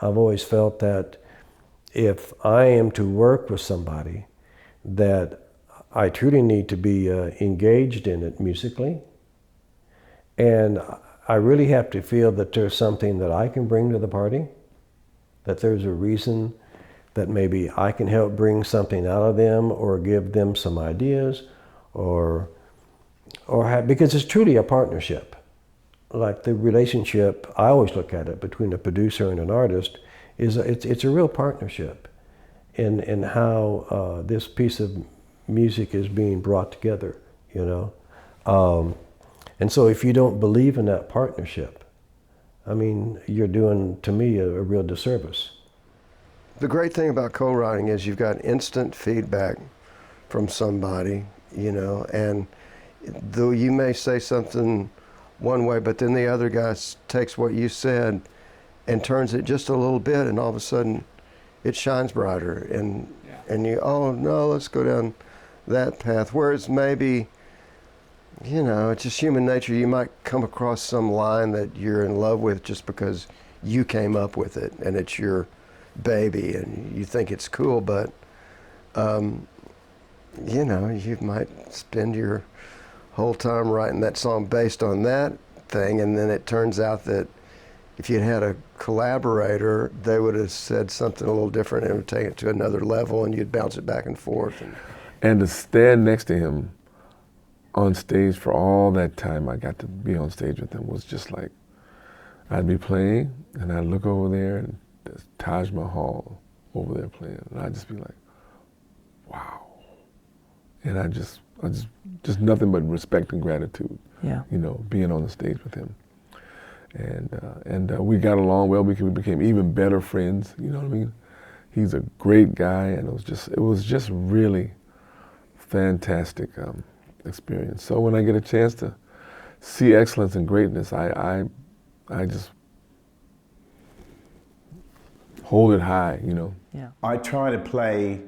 I've always felt that if I am to work with somebody, that I truly need to be engaged in it musically. And I really have to feel that there's something that I can bring to the party, that there's a reason that maybe I can help bring something out of them or give them some ideas because it's truly a partnership. Like the relationship, I always look at it between a producer and an artist, it's a real partnership in how this piece of music is being brought together, you know. And so if you don't believe in that partnership, I mean, you're doing, to me, a real disservice. The great thing about co-writing is you've got instant feedback from somebody, you know, and though you may say something one way, but then the other guy takes what you said and turns it just a little bit, and all of a sudden it shines brighter, and you, oh no, let's go down that path. Whereas maybe, you know, it's just human nature. You might come across some line that you're in love with just because you came up with it and it's your baby and you think it's cool, but you know, you might spend your whole time writing that song based on that thing, and then it turns out that if you'd had a collaborator, they would have said something a little different and would take it to another level, and you'd bounce it back and forth. And to stand next to him on stage for all that time I got to be on stage with him was just like, I'd be playing and I'd look over there and there's Taj Mahal over there playing, and I'd just be like, wow. And I just nothing but respect and gratitude, you know, being on the stage with him. And we got along well. We became even better friends. You know what I mean? He's a great guy, and it was just really fantastic experience. So when I get a chance to see excellence and greatness, I just hold it high. You know. Yeah. I try to play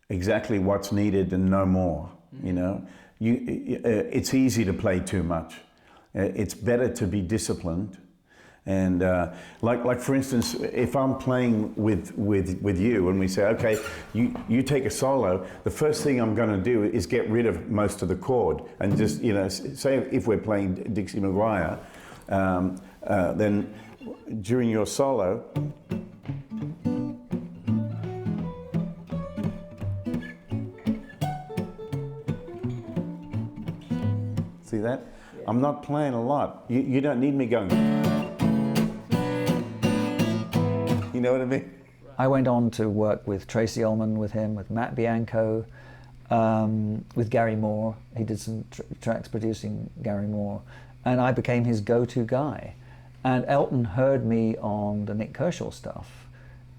exactly what's needed and no more. You know, it's easy to play too much. It's better to be disciplined, and like for instance, if I'm playing with you and we say, okay, you take a solo, the first thing I'm going to do is get rid of most of the chord and just, you know, say if we're playing Dixie McGuire, then during your solo. See that? Yeah. I'm not playing a lot. You don't need me going. You know what I mean? I went on to work with Tracy Ullman, with him, with Matt Bianco, with Gary Moore. He did some tracks producing Gary Moore, and I became his go-to guy. And Elton heard me on the Nick Kershaw stuff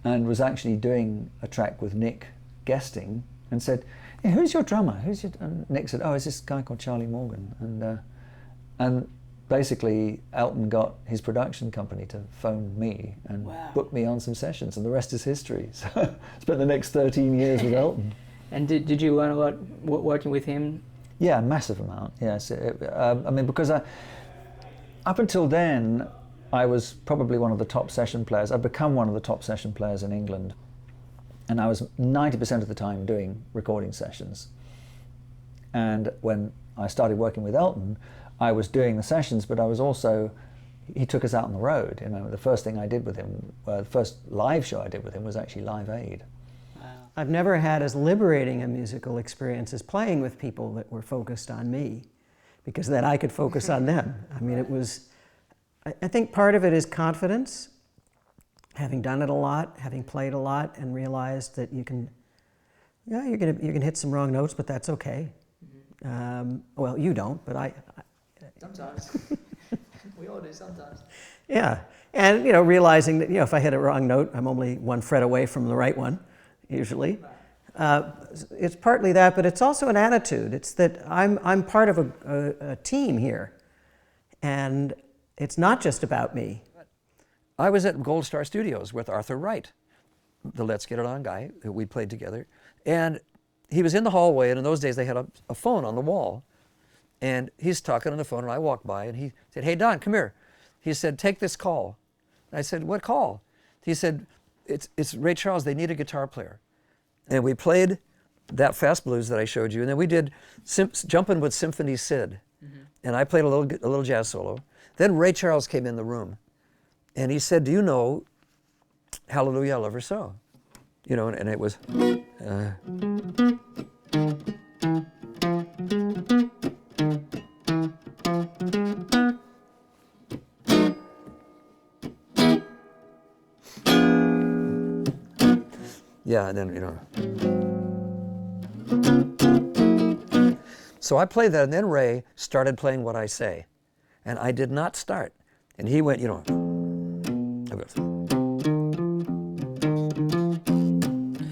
and was actually doing a track with Nick guesting and said, hey, who's your drummer? And Nick said, oh, it's this guy called Charlie Morgan. And basically Elton got his production company to phone me and book me on some sessions, and the rest is history. So I spent the next 13 years with Elton. And did you learn a lot working with him? Yeah, a massive amount, yes. I mean, because up until then, I was probably one of the top session players. I'd become one of the top session players in England. And I was 90% of the time doing recording sessions. And when I started working with Elton, I was doing the sessions, but I was also, he took us out on the road. You know, the first thing I did with him, the first live show I did with him was actually Live Aid. Wow. I've never had as liberating a musical experience as playing with people that were focused on me, because then I could focus on them. I mean, it was, I think part of it is confidence. Having done it a lot, having played a lot, and realized that you can, yeah, you can hit some wrong notes, but that's okay. Mm-hmm. Well, you don't, but I sometimes. We all do sometimes. Yeah, and you know, realizing that, you know, if I hit a wrong note, I'm only one fret away from the right one, usually. Right. It's partly that, but it's also an attitude. It's that I'm part of a team here, and it's not just about me. I was at Gold Star Studios with Arthur Wright, the Let's Get It On guy who we played together. And he was in the hallway, and in those days they had a phone on the wall. And he's talking on the phone, and I walked by, and he said, hey, Don, come here. He said, take this call. And I said, what call? He said, it's Ray Charles, they need a guitar player. And we played that fast blues that I showed you, and then we did Jumpin' with Symphony Sid. And I played a little jazz solo. Then Ray Charles came in the room, and he said, do you know Hallelujah, I Love Her So? You know, and it was, yeah, and then, you know. So I played that, and then Ray started playing What I Say. And I did not start. And he went, you know, I go,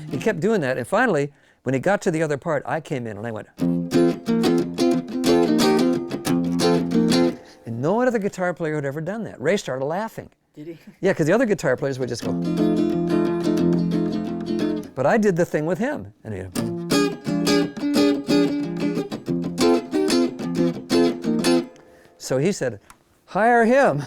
he kept doing that, and finally, when he got to the other part, I came in and I went, and no other guitar player had ever done that. Ray started laughing. Did he? Yeah, because the other guitar players would just go, but I did the thing with him. And he, so he said, hire him.